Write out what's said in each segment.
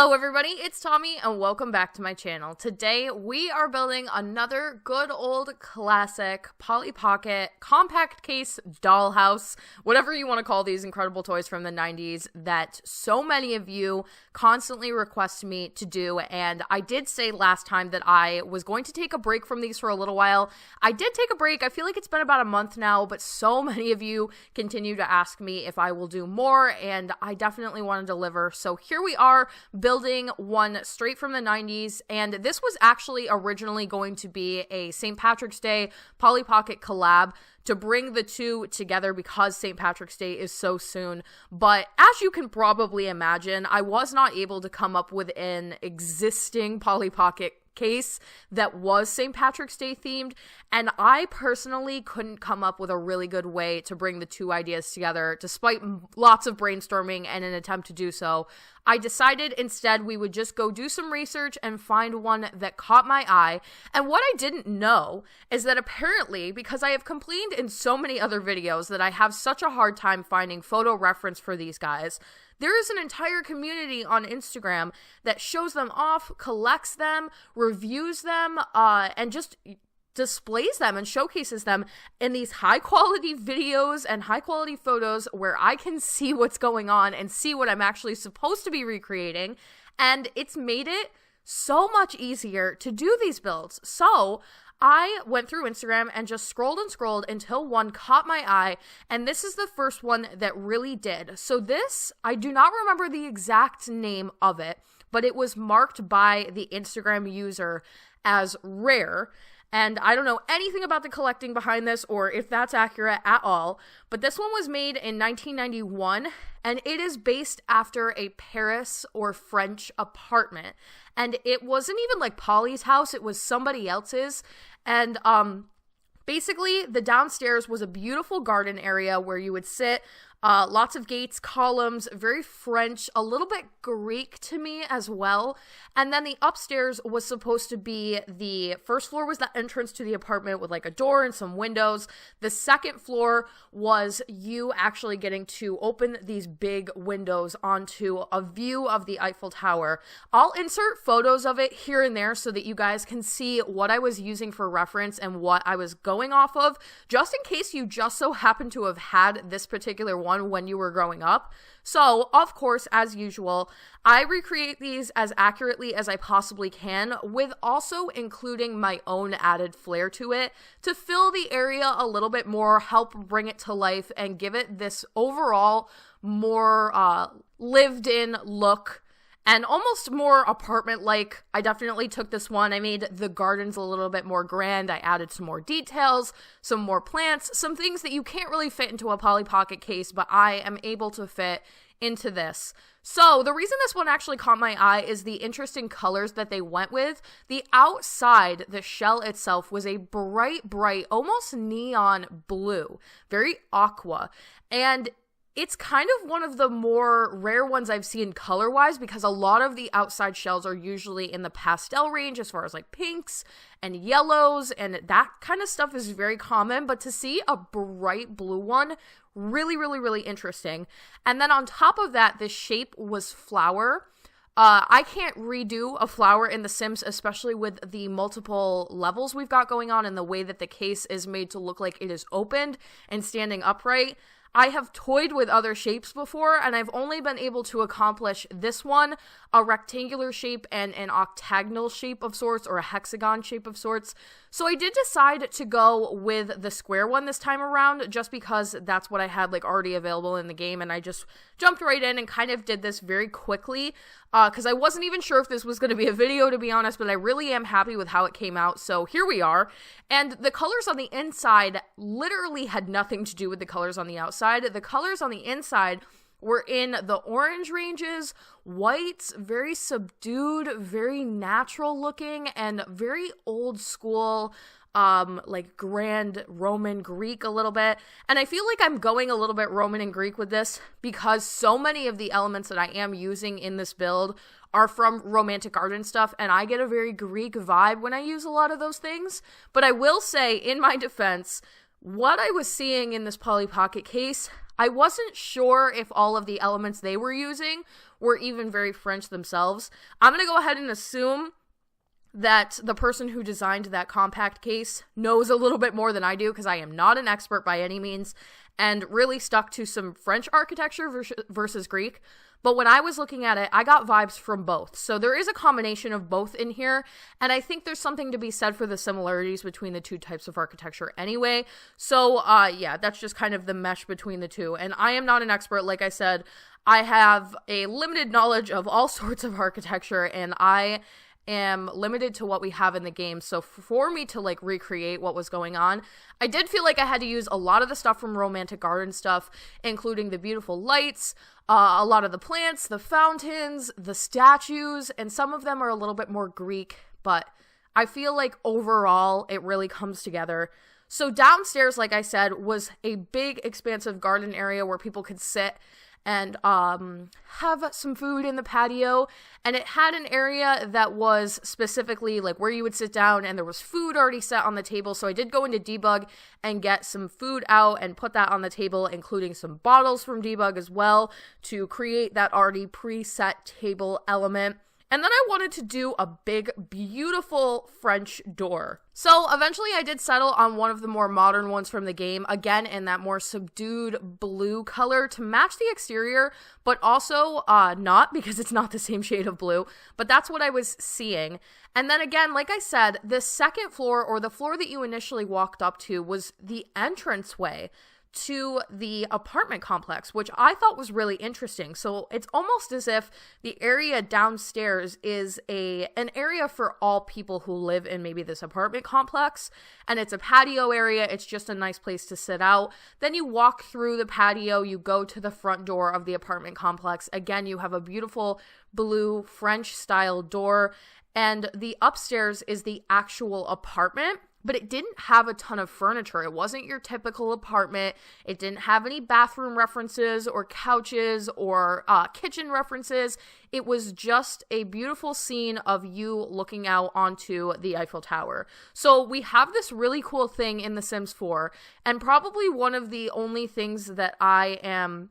Hello everybody, it's Tommy and welcome back to my channel. Today we are building another good old classic Polly Pocket compact case dollhouse, whatever you want to call these incredible toys from the 90s that so many of you constantly request me to do. And I did say last time that I was going to take a break from these for a little while. I did take a break. I feel like it's been about a month now, but so many of you continue to ask me if I will do more, and I definitely want to deliver. So here we are, building one straight from the 90s, and this was actually originally going to be a St. Patrick's Day Polly Pocket collab to bring the two together because St. Patrick's Day is so soon. But as you can probably imagine, I was not able to come up with an existing Polly Pocket case that was St. Patrick's Day themed, and I personally couldn't come up with a really good way to bring the two ideas together despite lots of brainstorming and an attempt to do so. I decided instead we would just go do some research and find one that caught my eye. And what I didn't know is that apparently, because I have complained in so many other videos that I have such a hard time finding photo reference for these guys, there is an entire community on Instagram that shows them off, collects them, reviews them, and just displays them and showcases them in these high quality videos and high quality photos where I can see what's going on and see what I'm actually supposed to be recreating. And it's made it so much easier to do these builds. So I went through Instagram and just scrolled and scrolled until one caught my eye, and this is the first one that really did. So this, I do not remember the exact name of it, but it was marked by the Instagram user as rare. And I don't know anything about the collecting behind this or if that's accurate at all, but this one was made in 1991, and it is based after a Paris or French apartment. And it wasn't even like Polly's house, it was somebody else's. And basically the downstairs was a beautiful garden area where you would sit. Lots of gates, columns, very French, a little bit Greek to me as well. And then the upstairs was supposed to be, the first floor was the entrance to the apartment with like a door and some windows. The second floor was you actually getting to open these big windows onto a view of the Eiffel Tower. I'll insert photos of it here and there so that you guys can see what I was using for reference and what I was going off of, just in case you just so happen to have had this particular one when you were growing up. So, of course, as usual, I recreate these as accurately as I possibly can, with also including my own added flair to it to fill the area a little bit more, help bring it to life, and give it this overall more lived-in look and almost more apartment-like. I definitely took this one. I made the gardens a little bit more grand. I added some more details, some more plants, some things that you can't really fit into a Polly Pocket case, but I am able to fit into this. So the reason this one actually caught my eye is the interesting colors that they went with. The outside, the shell itself, was a bright, almost neon blue, very aqua. And it's kind of one of the more rare ones I've seen color-wise, because a lot of the outside shells are usually in the pastel range as far as like pinks and yellows, and that kind of stuff is very common, but to see a bright blue one, really interesting. And then on top of that, the shape was flower. I can't redo a flower in The Sims, especially with the multiple levels we've got going on and the way that the case is made to look like it is opened and standing upright. I have toyed with other shapes before, and I've only been able to accomplish this one, a rectangular shape and an octagonal shape of sorts, or a hexagon shape of sorts. So I did decide to go with the square one this time around, just because that's what I had like already available in the game, and I just jumped right in and kind of did this very quickly, because I wasn't even sure if this was going to be a video, to be honest, but I really am happy with how it came out. So here we are, and the colors on the inside literally had nothing to do with the colors on the outside. The colors on the inside were in the orange ranges, whites, very subdued, very natural looking, and very old school, like grand Roman Greek a little bit. And I feel like I'm going a little bit Roman and Greek with this because so many of the elements that I am using in this build are from romantic garden stuff, and I get a very Greek vibe when I use a lot of those things. But I will say, in my defense, what I was seeing in this Polly Pocket case, I wasn't sure if all of the elements they were using were even very French themselves. I'm going to go ahead and assume that the person who designed that compact case knows a little bit more than I do, because I am not an expert by any means, and really stuck to some French architecture versus Greek. But when I was looking at it, I got vibes from both. So there is a combination of both in here, and I think there's something to be said for the similarities between the two types of architecture anyway. So yeah, that's just kind of the mesh between the two. And I am not an expert, like I said. I have a limited knowledge of all sorts of architecture, and I am limited to what we have in the game. So for me to like recreate what was going on, I did feel like I had to use a lot of the stuff from Romantic Garden stuff, including the beautiful lights, a lot of the plants, the fountains, the statues, and some of them are a little bit more Greek, but I feel like overall it really comes together. So downstairs, like I said, was a big expansive garden area where people could sit and have some food in the patio, and it had an area that was specifically like where you would sit down, and there was food already set on the table. So I did go into Debug and get some food out and put that on the table, including some bottles from Debug as well, to create that already preset table element. And then I wanted to do a big, beautiful French door. So eventually I did settle on one of the more modern ones from the game, again in that more subdued blue color to match the exterior, but also not, because it's not the same shade of blue, but that's what I was seeing. And then again, like I said, the second floor, or the floor that you initially walked up to, was the entranceway to the apartment complex, which I thought was really interesting. So it's almost as if the area downstairs is an area for all people who live in maybe this apartment complex, and it's a patio area. It's just a nice place to sit out. Then you walk through the patio, you go to the front door of the apartment complex. Again, you have a beautiful blue French style door, and the upstairs is the actual apartment. But it didn't have a ton of furniture. It wasn't your typical apartment. It didn't have any bathroom references or couches or kitchen references. It was just a beautiful scene of you looking out onto the Eiffel Tower. So we have this really cool thing in The Sims 4, and probably one of the only things that I am,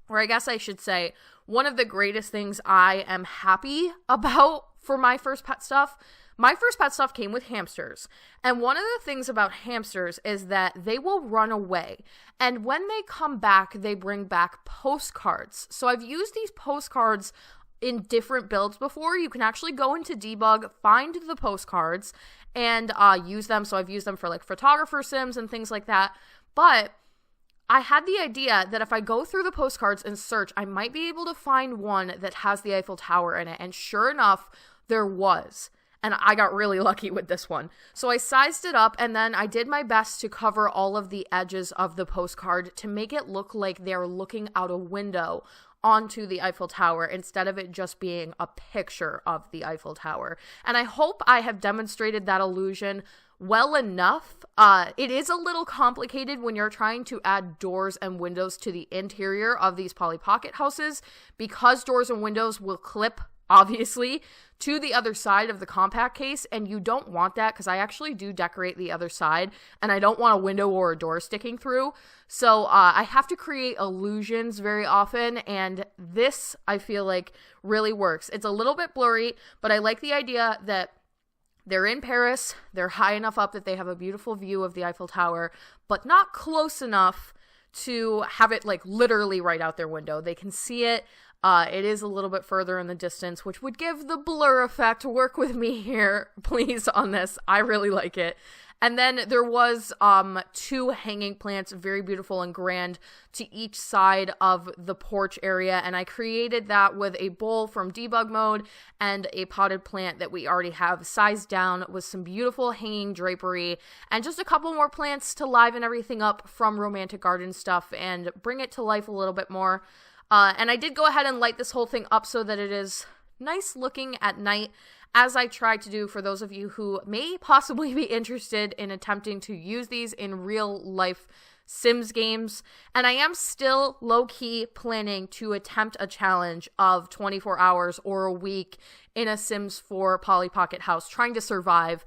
or I guess I should say, one of the greatest things I am happy about for my first pet stuff. My first pet stuff came with hamsters, and one of the things about hamsters is that they will run away, and when they come back, they bring back postcards. So I've used these postcards in different builds before. You can actually go into Debug, find the postcards, and use them. So I've used them for like photographer sims and things like that, but I had the idea that if I go through the postcards and search, I might be able to find one that has the Eiffel Tower in it, and sure enough, there was. And I got really lucky with this one. So I sized it up, and then I did my best to cover all of the edges of the postcard to make it look like they're looking out a window onto the Eiffel Tower instead of it just being a picture of the Eiffel Tower. And I hope I have demonstrated that illusion well enough. It is a little complicated when you're trying to add doors and windows to the interior of these Polly Pocket houses, because doors and windows will clip, obviously, to the other side of the compact case, and you don't want that, because I actually do decorate the other side, and I don't want a window or a door sticking through. So I have to create illusions very often, and this, I feel like, really works. It's a little bit blurry, but I like the idea that they're in Paris, they're high enough up that they have a beautiful view of the Eiffel Tower, but not close enough to have it like literally right out their window. They can see it. It is a little bit further in the distance, which would give the blur effect. Work with me here, please, on this. I really like it. And then there was 2 hanging plants, very beautiful and grand, to each side of the porch area. And I created that with a bowl from debug mode and a potted plant that we already have sized down with some beautiful hanging drapery and just a couple more plants to liven everything up from Romantic Garden stuff and bring it to life a little bit more. And I did go ahead and light this whole thing up so that it is nice looking at night, as I tried to do for those of you who may possibly be interested in attempting to use these in real life Sims games, and I am still low-key planning to attempt a challenge of 24 hours or a week in a Sims 4 Polly Pocket house, trying to survive.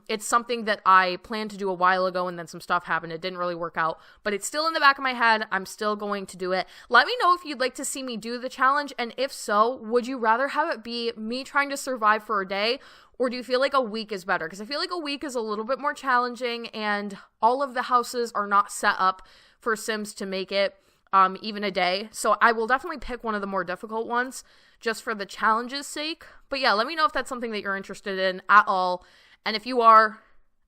It's something that I planned to do a while ago, and then some stuff happened. It didn't really work out, but it's still in the back of my head. I'm still going to do it. Let me know if you'd like to see me do the challenge, and if so, would you rather have it be me trying to survive for a day, or do you feel like a week is better? Because I feel like a week is a little bit more challenging, and all of the houses are not set up for Sims to make it even a day. So I will definitely pick one of the more difficult ones just for the challenge's sake. But yeah, let me know if that's something that you're interested in at all. And if you are,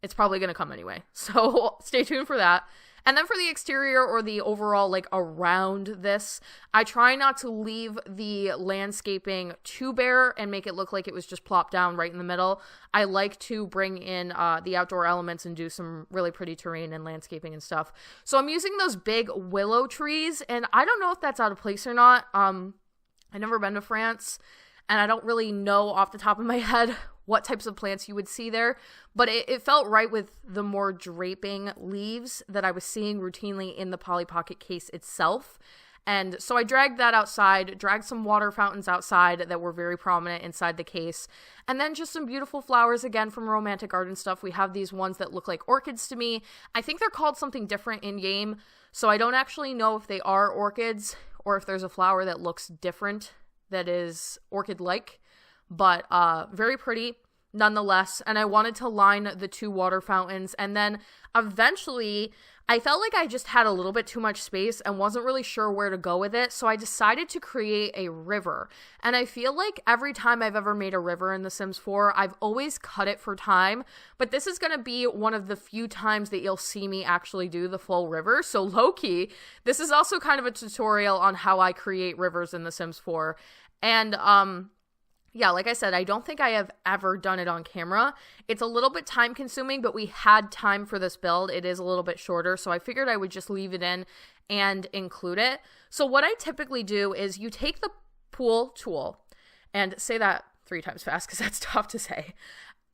it's probably going to come anyway. So stay tuned for that. And then for the exterior or the overall, like, around this, I try not to leave the landscaping too bare and make it look like it was just plopped down right in the middle. I like to bring in the outdoor elements and do some really pretty terrain and landscaping and stuff. So I'm using those big willow trees, and I don't know if that's out of place or not. I've never been to France, and I don't really know off the top of my head what types of plants you would see there, but it felt right with the more draping leaves that I was seeing routinely in the Polly Pocket case itself. And so I dragged that outside, dragged some water fountains outside that were very prominent inside the case, and then just some beautiful flowers again from Romantic Garden Stuff. We have these ones that look like orchids to me. I think they're called something different in-game, so I don't actually know if they are orchids or if there's a flower that looks different that is orchid-like, but very pretty nonetheless. And I wanted to line the two water fountains, and then eventually I felt like I just had a little bit too much space and wasn't really sure where to go with it, so I decided to create a river. And I feel like every time I've ever made a river in The Sims 4, I've always cut it for time, but this is going to be one of the few times that you'll see me actually do the full river. So low-key, this is also kind of a tutorial on how I create rivers in The Sims 4. And yeah, like I said, I don't think I have ever done it on camera. It's a little bit time consuming, but we had time for this build. It is a little bit shorter, so I figured I would just leave it in and include it. So what I typically do is you take the pool tool, and say that 3 times fast because that's tough to say.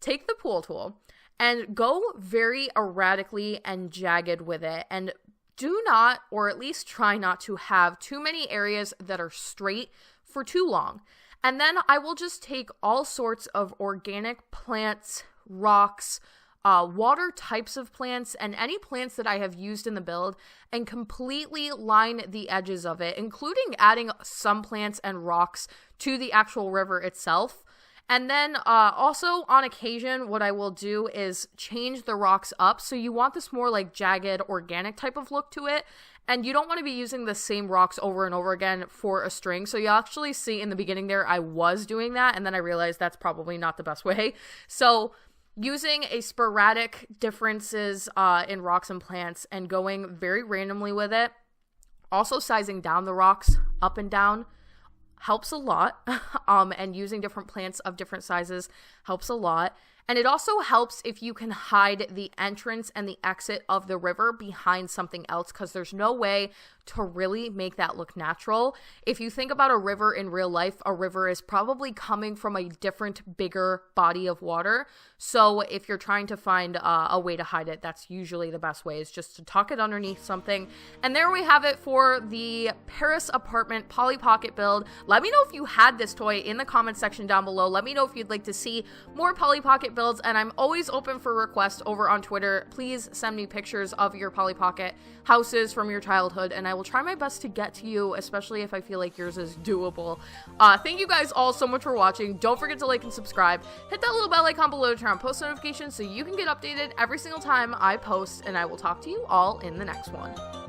Take the pool tool and go very erratically and jagged with it, and do not, or at least try not to have too many areas that are straight for too long. And then I will just take all sorts of organic plants, rocks, water types of plants, and any plants that I have used in the build, and completely line the edges of it, including adding some plants and rocks to the actual river itself. And then also on occasion, what I will do is change the rocks up. So you want this more like jagged organic type of look to it. And you don't want to be using the same rocks over and over again for a string. So you'll actually see in the beginning there, I was doing that. And then I realized that's probably not the best way. So using a sporadic differences in rocks and plants and going very randomly with it. Also sizing down the rocks up and down helps a lot. And using different plants of different sizes helps a lot. And it also helps if you can hide the entrance and the exit of the river behind something else, because there's no way to really make that look natural. If you think about a river in real life, a river is probably coming from a different, bigger body of water. So if you're trying to find a way to hide it, that's usually the best way, is just to tuck it underneath something. And there we have it for the Paris apartment Polly Pocket build. Let me know if you had this toy in the comment section down below. Let me know if you'd like to see more Polly Pocket builds, and I'm always open for requests over on Twitter. Please send me pictures of your Polly Pocket houses from your childhood, and I will try my best to get to you, especially if I feel like yours is doable. Thank you guys all so much for watching. Don't forget to like and subscribe. Hit that little bell icon below to turn on post notifications so you can get updated every single time I post, and I will talk to you all in the next one.